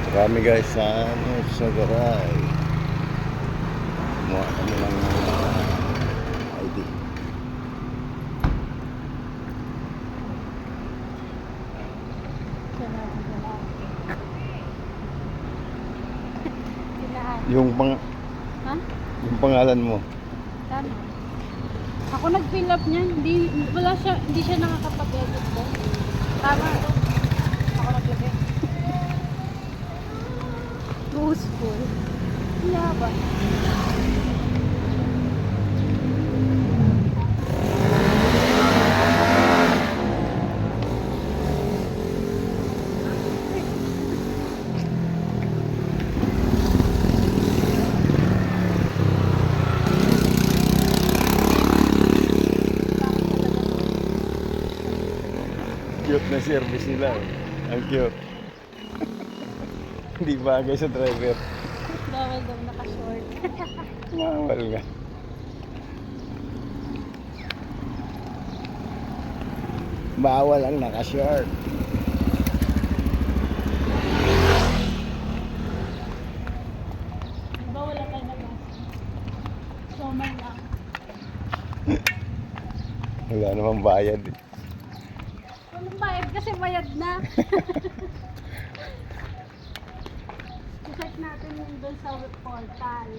Marami guys sa garay. Kumuha kami ng ID. Yung Ha? yung pangalan mo. Tama. Ako nag-fill up niyan. Hindi siya nakakapag-edit ko. Tama to. Ako naglagay. Useful. Hindi ba? Cute na service nila. Ang cute. Hindi bagay sa driver. Bawal daw naka-short. Bawal nga. Bawal ang naka-short. Bawal lang tayo nag-gas. So, man lang. Wala namang bayad eh. Walang bayad kasi bayad na. I-check natin yung doon sa portal.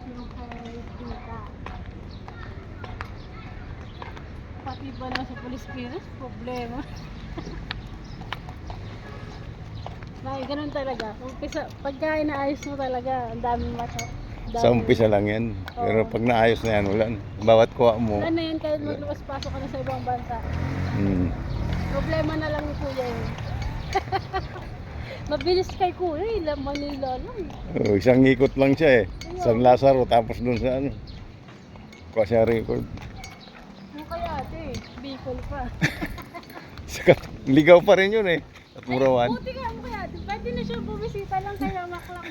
Yung kay Tita. Pati ba na sa police clearance? Problema. Dahil ganun talaga. Pagka inaayos mo talaga, ang daming maso. Sa umpisa lang yan. Pero pag naayos na yan, wala na. Bawat kuha mo. Wala na yan kahit magluwas-pasok ka na sa ibang bansa. Problema na lang ni Kuya yun. Mabilis kay Kuya, ilang Manila lang. Isang ikot lang siya eh. San Lazaro tapos dun sa ano. Kuha siya record. Ano kaya ate? Bicol pa. Ligaw pa rin yun eh. At Murawan. Buti nga mo kaya ate. Pwede na siya bumisita lang kaya maklak.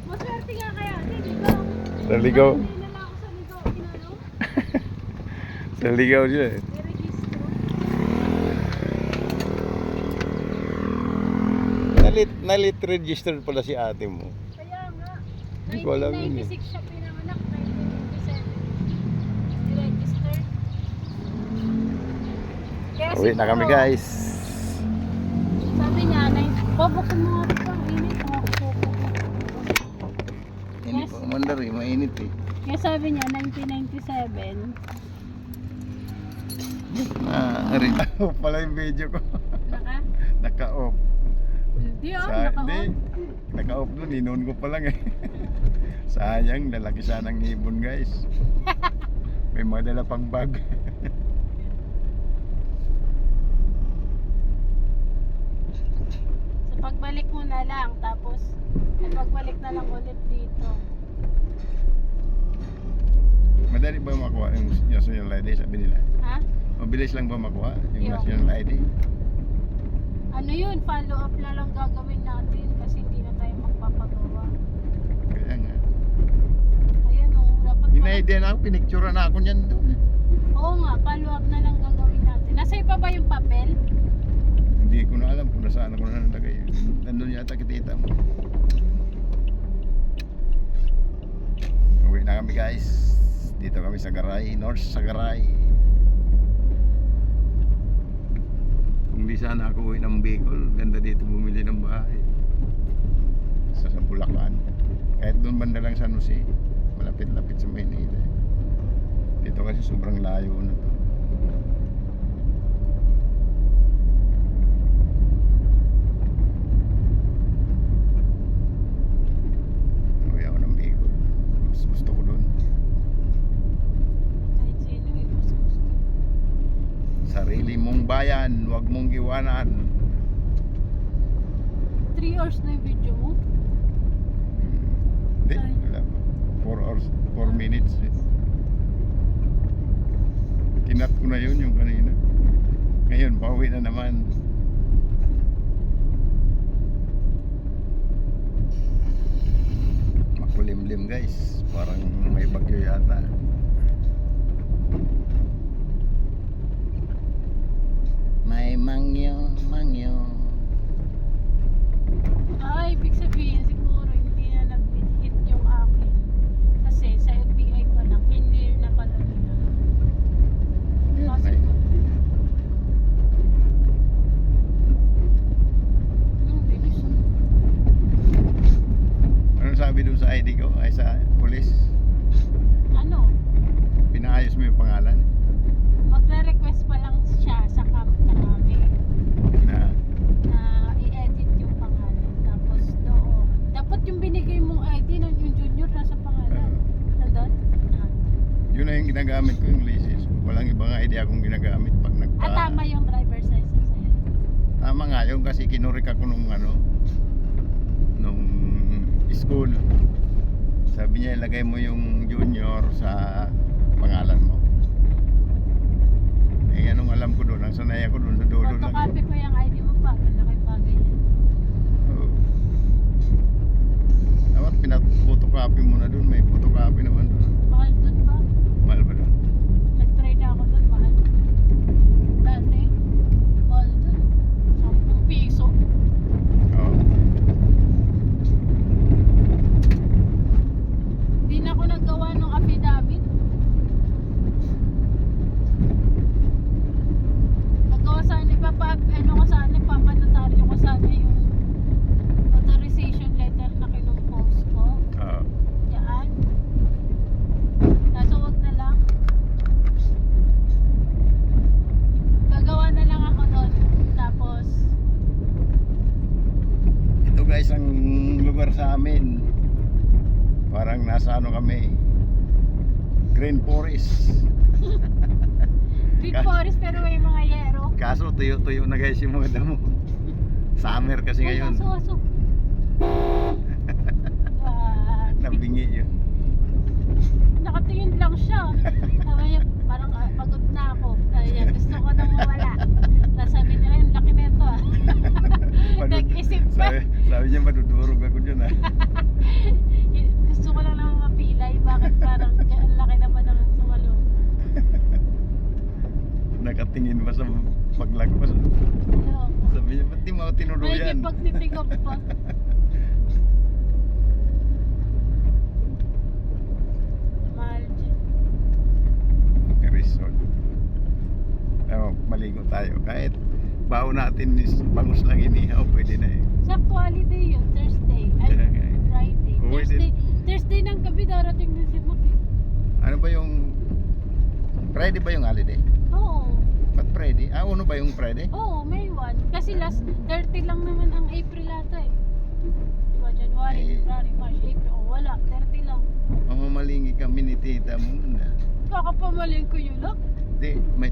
Maswerte nga kaya ate. Ligaw. Sa ligaw. Hindi na lang ako sa ligaw. Kinano? Sa ligaw siya eh. May registro. Nalit registered pala si ate mo. Kaya nga. Hindi ko alam yun eh. 1996 siya pinanganak. 1997. Registered. Kaya Uwi na kami siguro, guys. Sabi niya, pabuksan mo nga ito ang init. Hindi pa umandar eh. Mainit eh. Kaya sabi niya, 1997. Off pala yung video ko. Naka-off. Hindi Hindi. Naka-off doon. Inon ko pa lang eh. Sayang. Lalaki sanang ibon guys. May madala pang bag. So pagbalik mo na lang, tapos pagbalik na lang ulit dito. Madali ba makuha yung national ID sabi nila? Ha? Mabilis lang ba makuha yung Yung- national ID? Ano yun, follow up na lang gagawin natin kasi hindi na tayo magpapagawa. Kaya nga. Ayun o, dapat Ina-ID na ako. Pinicture na ako niyan doon. Oo nga, follow up na lang gagawin natin. Nasa iba ba yung papel? Hindi ko na alam kung nasaan ako na nalagay. Nandun yata kitita mo. Uwi na kami guys. Dito kami sa Garay, North Sagaray. Kung di sana ako uwi ng Bicol, ganda dito bumili ng bahay. Sa Bulacan. Kahit doon banda lang sa Jose, malapit-lapit sa Maynila. Dito kasi sobrang layo na to. Uwi ako ng Bicol. Mas gusto ko doon. Kahit sino eh, mas gusto. Sarili mong bayan, huwag mong iwanan. 3 hours na yung video mo? Hindi, wala pa. 4 hours, 4 minutes eh. Kinat ko na yun yung kanina. Ngayon, pauwi na naman. Makulimlim guys. Parang may bagyo yata. May mangyo, mangyo. sa pulis? Ano? Pinaayos mo yung pangalan? Magre-request pa lang siya sa kami Na, na i-edit yung pangalan. Tapos doon. Dapat yung binigay mong ID ng yung junior nasa pangalan. Nandun? yun na yung ginagamit ko yung license. Walang ibang idea akong ginagamit pag nagpa... Tama yung driver's license sa'yo. Tama nga yun kasi kinurik ako nung nung school. Sabi niya ilagay mo yung junior sa pangalan mo. Eh anong alam ko doon? Ang sanay ako doon sa dulo lang. Photocopy ko yung ID mo pa. Malaking bagay yan. Oo. Dapat pinapotocopy mo na doon. May photocopy naman doon. Mahal dun ba? Mahal ba doon? Nag-try na ako dun. Mahal. Dati. Mahal dun. 10 piso. Oo. Di na ako naggawa ng affidavit. Nagawa sana papanotaryo ko sana yung authorization letter na kinumpose ko. Oo. Yan. Kaso wag na lang. Gagawa na lang ako doon. Tapos, Ito guys ang lugar sa amin. Parang nasa kami. Green Forest. Big Forest pero may mga yero. Kaso tuyo-tuyo na guys yung mga damo. Summer kasi Ay, ngayon. aso. Ah, Nabingi yun. nakatingin lang siya. Sabi niya, parang pagod na ako. Sabi niya, gusto ko nang mawala. Tapos sabi niya, ay, ang laki nito ah. Nag-isip pa. Sabi niya madudurog ako dyan ah. Gusto ko lang naman mapilay. Bakit parang ang laki naman ng sumalo. Nakatingin ba sa paglagpas? Sabi niya, ba't di mo ako May tinuluyan? pagtitigop pa. Mahal dyan. Resort. Maligo tayo. Kahit baon natin is bangus lang inihaw, pwede na eh. Sakto holiday yun, Thursday. Ay, Kaya nga eh. Friday. Pwede. Thursday ng gabi darating na si Maki. Ano ba yung Friday ba yung holiday? Oo. Ba't Friday? Uno ba yung Friday? Oo, May 1. Kasi last 30 lang naman ang April ata eh. Diba, January, Eh. February, March, April. Oh, wala. 30 lang. Mamamalinggi kami ni tita muna. Kakapamaling ko yun lang. Hindi, may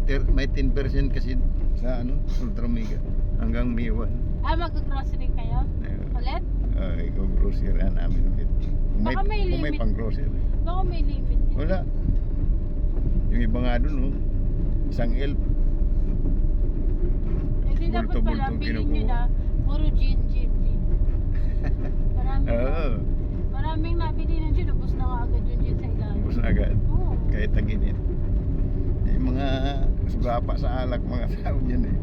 10% kasi sa Ultramega hanggang May 1. Mag-grocery kayo? Ulit? Ikaw grocery namin ulit. Baka may Kung may limit. pang grocery. Baka may limit yun. Wala. Yung iba nga dun, isang elf. Hindi dapat pala, Bulto-bulto bilhin nyo kinukuha. na. Puro gin. Maraming nabili ng gin. Ubus na nga agad yung gin sa ilalim. Tapos na agad. Oo. Kahit taginit. Yung mga sugapa sa alak, mga tao dyan eh.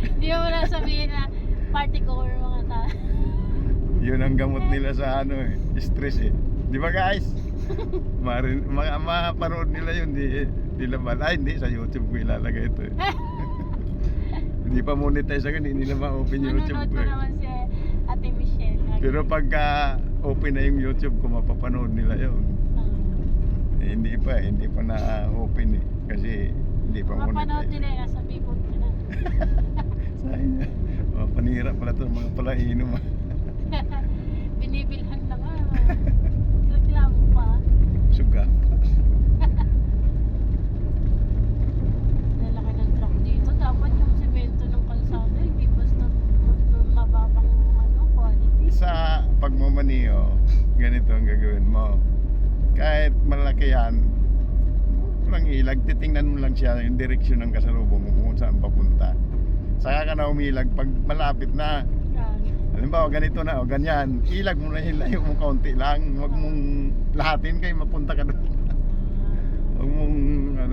Hindi mo na sabihin na party cover mga tao. Yun ang gamot nila sa stress eh. Di ba guys? Mapanood nila yun, di laban. Hindi, sa YouTube ko ilalagay ito eh. Hindi pa monetize ako, hindi nila ma-open yung YouTube Nanonood ko pa eh. naman si Ate Michelle. Pero pagka open na yung YouTube ko, mapapanood nila yun. Hindi pa na-open eh. Kasi hindi pa Mapanood monetize. nila yung nasa Bicol ka na. Sayang niya. Panira pala ito, mga palainom ah. Binibilhan lang reklamo pa. Suga. Lalaki ng truck dito. Dapat yung semento ng kalsada, hindi basta mababang quality. Sa pagmamaniho, ganito ang gagawin mo. Kahit malaki yan, walang ilag, titingnan mo lang siya yung direksyon ng kasalubong mo kung saan papunta. Saka ka na umilag pag malapit na. Halimbawa ganito na o ganyan, ilag mo na ilayo mo kaunti lang, huwag mong lahatin kayo mapunta ka doon. Huwag mong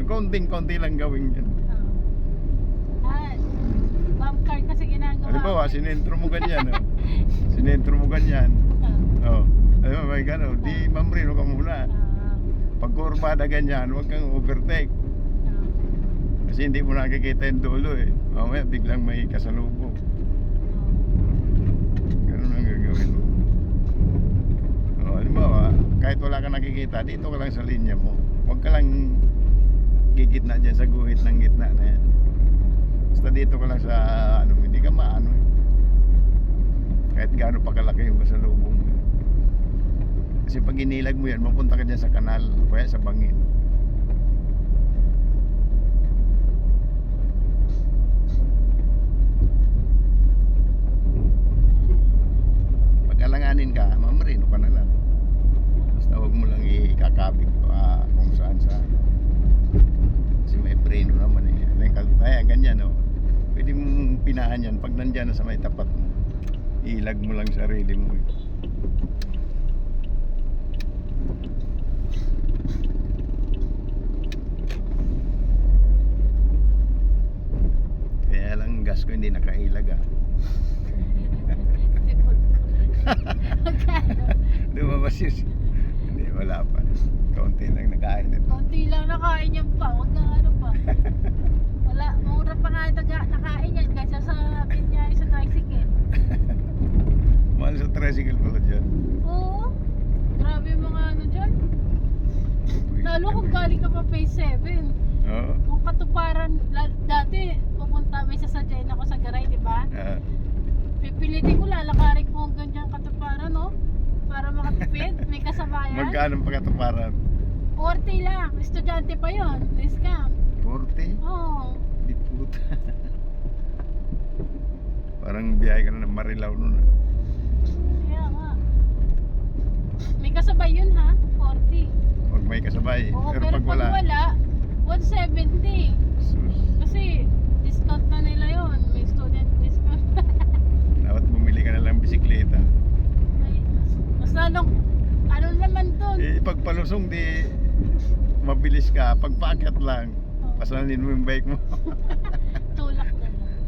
kaunting-kaunti lang gawin yan. Bump car kasi ginagawa. Halimbawa, sinentro mo ganyan, sinentro mo ganyan. Oh, halimbawa may gano'n, di mamrino ka muna. Pag kurbada ganyan, huwag kang overtake. Kasi hindi mo nakikita yung dulo eh. Mamaya biglang may kasalubong. Ganun ang gagawin mo. kahit wala ka nakikita, dito ka lang sa linya mo. Huwag ka lang gigitna dyan sa guhit ng gitna na yan. Basta dito ka lang sa ano, hindi ka maano. Kahit gaano pa kalaki yung kasalubong mo. Kasi pag inilag mo yan, mapunta ka dyan sa kanal o kaya sa bangin. Pag alanganin ka, mamarino ka na lang. Basta huwag mo lang ikakabig pa kung saan saan. Kasi may preno naman eh. Kaya ganyan o. Pwede mong pinahan yan pag nandyan na sa may tapat mo. Ilag mo lang sarili mo. Kaya lang gas ko hindi nakailag ah. Magkano? Lumabas yun. Hindi, wala pa. Kaunti lang nakain ito. Konti lang nakain yan pa. Huwag na ano pa. Wala, mura pa nga nakain yan kaysa sa pinya sa tricycle. Mahal sa tricycle pala dyan. Oo. Grabe yung mga ano dyan. Lalo kung galing ka pa phase 7. Oo. Kung katuparan, dati pupunta may sasadyain ako sa garay, di ba? Ah, Pipilitin ko lalakarin ko hanggang dyan katuparan, no? Para makatipid, may kasabayan. magkano pagkatuparan? 40 lang, estudyante pa yon, discount. 40? Oo. Di puta. Parang biyahe ka na ng Marilao nun ah. Kaya nga. May kasabay yun ha, 40. Pag may kasabay. Oo, Pero pero pag wala, 170. sus, Kasi discount na nila yon, may student discount. dapat bumili ka na lang bisikleta. Ay, mas lalong, ano naman dun? Eh, pag palusong di mabilis ka. Pag paakyat lang, pasalin mo yung bike mo. Tulak na lang.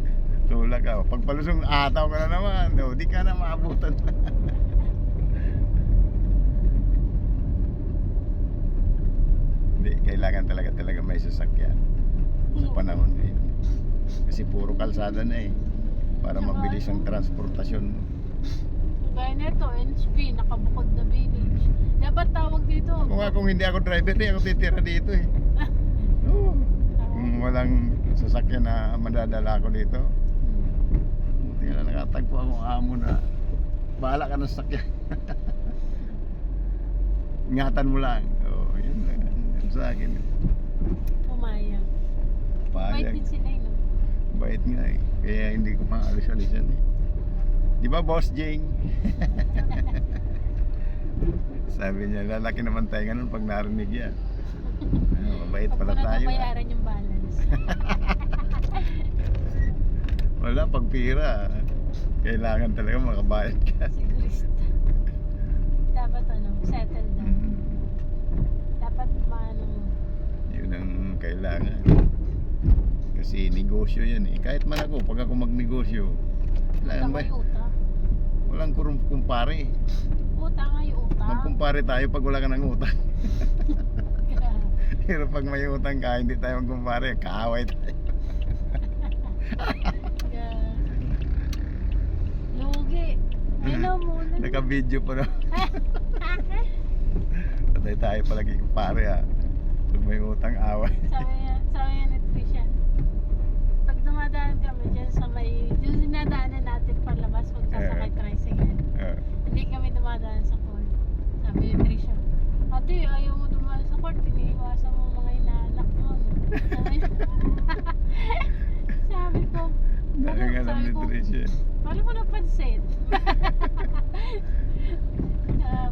Tulak ka. Pag palusong ataw ka na naman. No, di ka na maabutan. Hindi, kailangan talaga may sasakyan sa panahon ngayon. Kasi puro kalsada na eh. Para Saka mabilis ang ano? transportasyon mo. Gaya nito, NSB, nakabukod na village. Dapat tawag dito. Kung nga kung hindi ako driver, di ako titira dito eh. Oo. Kung walang sasakyan na madadala ko dito, buti na nakatagpo akong amo na bahala ka ng sasakyan. Ingatan mo lang. Oo, yun lang. Yun sa akin. Pumayag. Bait Payag. din sila eh, no? Bait nga eh. Kaya hindi ko pang alis-alisan eh. Di ba, Boss Jing? Sabi niya, lalaki naman tayo ganun pag narinig yan. Mabait Pag pala ko tayo. natabayaran yung balance. Wala, pag pira, kailangan talaga makabayad ka. Sigurista. Dapat ano, settle down. Mm, Dapat maano mo. Yun ang kailangan. Kasi negosyo yan eh. Kahit man ako, pag ako magnegosyo, kailangan ba? Utang ay utang. Walang kumpare. Utang ay utang. Magkumpare tayo pag wala ka ng utang. Pero pag may utang ka, hindi tayo magkumpare, kaaway tayo. Lugi. Ayaw muna. Naka-video pa na. Patay tayo palagi kumpare ha. Pag may utang, away. Sabi niya ni Trisha, pag dumadaan kami dyan sa may, yung dinadaanan natin palabas pag sasakay tricycle, hindi kami dumadaan sa court. Sabi ni Trisha, ate, ayaw mo dumaan sa court, iniiwasan mo mga inaanak mo. No? Sabi ko, Dahil nga alam ni Tricia. paano mo napansin?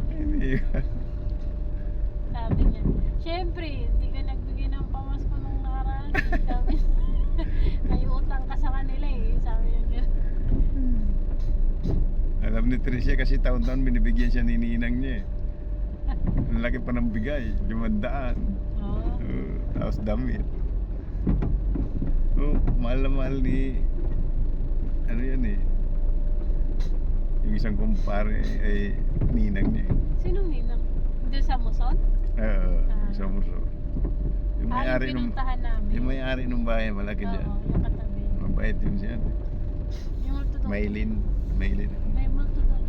Hindi. Sabi niya, syempre, hindi ka nagbigay ng pamasko nung nakaraan. Sabi, may utang ka sa kanila eh. Sabi niya, Alam ni Tricia kasi taon-taon binibigyan siya ni ninang niya eh. Ang laki pa ng bigay, 500. oh, Tapos damit. Mahal na mahal ni ano yan eh. Yung isang kumpare ay ninang niya eh. sinong ninang? Hindi sa Muson? Sa muso. Yung Ah, may-ari yung nung pinuntahan namin. yung may-ari nung bahay malaki Oo, dyan. yung katabi. Mabait yun siya. Yung multo doon. Maylin. May multo doon.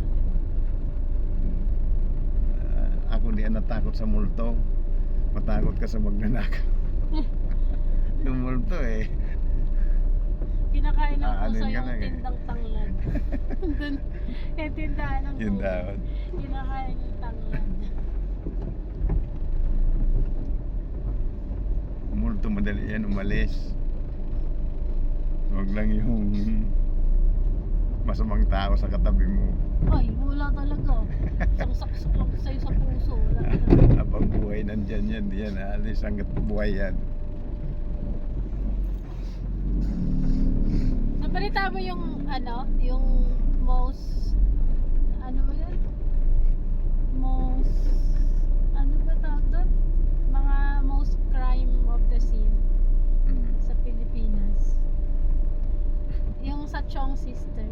ako di natakot sa multo. Matakot ka sa magnanakaw. Yung multo eh. Kinakain ng puso Aanin ka yung lang eh. tindang tanglad. Doon, yung tindahan ng Yun puso. daw. Kinakain yung tanglad. Multo madali yan umalis. Huwag lang yung masamang tao sa katabi mo. Ay, wala talaga. Isang saksak lang sa'yo sa puso. Wala talaga. Habang buhay nandyan yan, di yan aalis hanggat buhay yan. Nabalita mo yung yung most ano ba yun? Most ano ba tawag doon? Mga most crime of the scene sa Pilipinas. Yung sa Chong sister.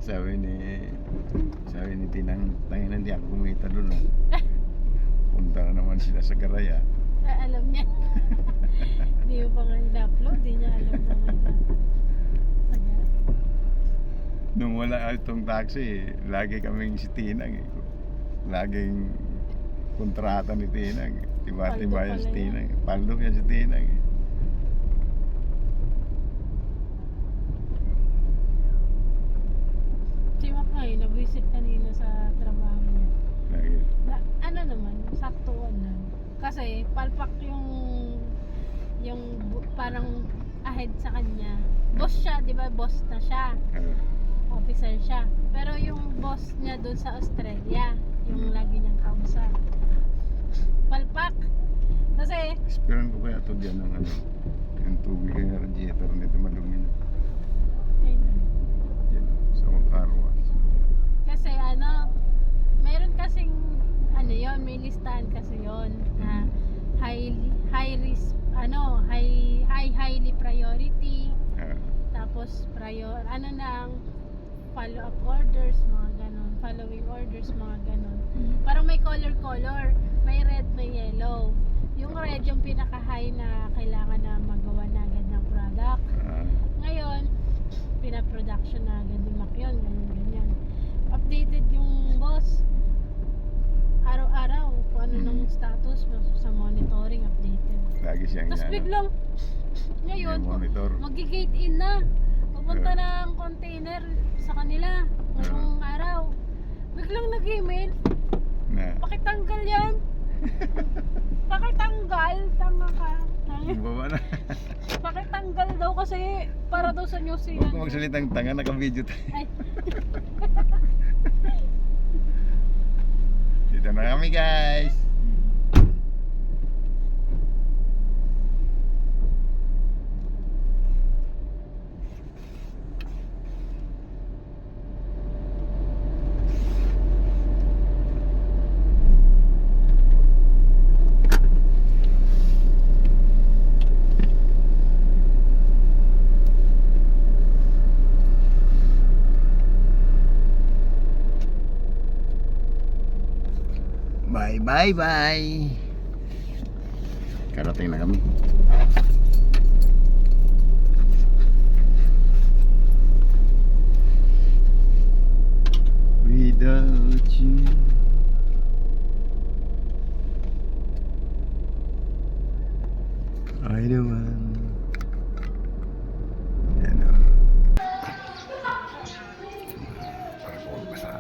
Sabi ni Tinang, tangin hindi ako kumita doon. Punta na naman sila sa Garaya. Alam niya. Hindi mo pa nga in-upload, di niya alam na may bata. Saga. Nung wala itong taxi, lagi kaming si Tinang. Laging kontrata ni Tinang. Tiba-tiba yan si pala Tinang. Paldo yan si Tinang. Si Makay, na-visit kanina sa trabaho niya. Lagi. Ano naman, saktuan lang. Kasi palpak yung parang ahead sa kanya. Boss siya, 'di ba? Boss na siya. Officer siya. Pero yung boss niya doon sa Australia, yung lagi niyang kausap. Palpak. Kasi Esperan ko kaya ito dyan ng yung tubig yung radiator nito madumi na. ayun. Yan, sa mga karwas. Kasi meron kasing yon, may listahan kasi yon na high risk, highly priority, tapos follow up orders, mga ganon, following orders, mga ganon. Parang may color, may red, may yellow. Yung red yung pinaka high na kailangan na magawa na agad ng product. Ngayon, pina-production na agad yung Mac yun, ganyan. Updated yung boss. Araw-araw, kung ano ng status sa monitoring, updated. Lagi siyang Tapos biglang, ngayon, yung monitor. mag-gate in na. Pupunta ng container sa kanila ngayong araw. Biglang nag-email, Na. pakitanggal yan. Pakitanggal, tama ka. Baba na. Pakitanggal daw kasi para daw sa New Huwag Zealand. ko magsalitang tanga, naka-video tayo. Ay, Dito na kami guys. Bye. Karating na kami. Without you, I don't want. Yan o. Parang basa.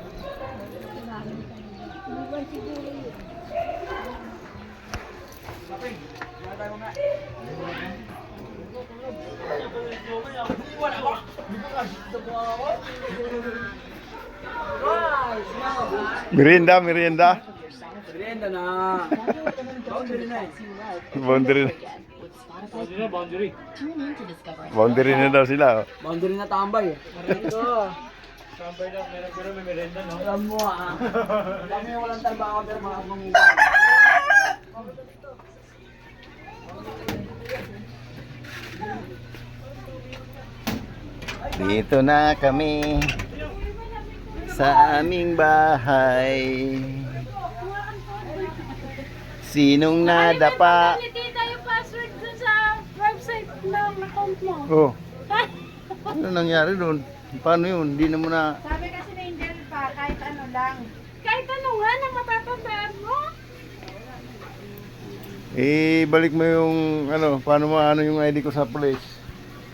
Merienda. Merienda na. Boundary na Boundary. Boundary. Boundary na daw sila. Boundary na tambay. Ito. Tambay daw, pero may merienda, no? Alam mo Kami walang trabaho pero mga mangita. Dito na kami sa aming bahay. Sinong nadapa? Tita, yung password dun sa website ng account mo. Oh. Ano nangyari doon? Paano yun? Hindi na mo na... Sabi kasi ni Angel pa, kahit ano lang. Kahit ano nga na matatandaan mo. Balik mo yung ano, paano mo ano yung ID ko sa police.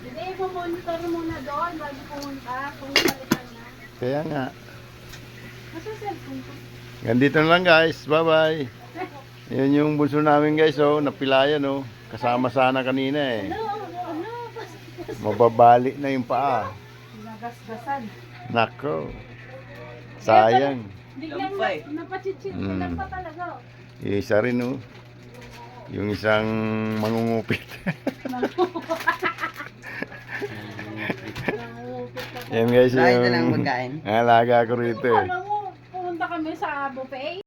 Hindi, pumonitor muna doon bago pumunta. Kung palitan na. Kaya nga. Nasa cellphone ko. Ganito na lang guys. Bye-bye. Yan yung bunso namin guys, oh. Napilayan, oh. Kasama sana kanina eh. Ano? Mababali na yung paa. Nagasgasan. Nako. Sayang. Biglang Lampay. napachichit ko lang pa talaga. Isa rin, oh. Yung isang mangungupit. Yan guys, Lahat na yung lang magkain. alaga ko rito eh. Alam mo, pumunta kami sa buffet.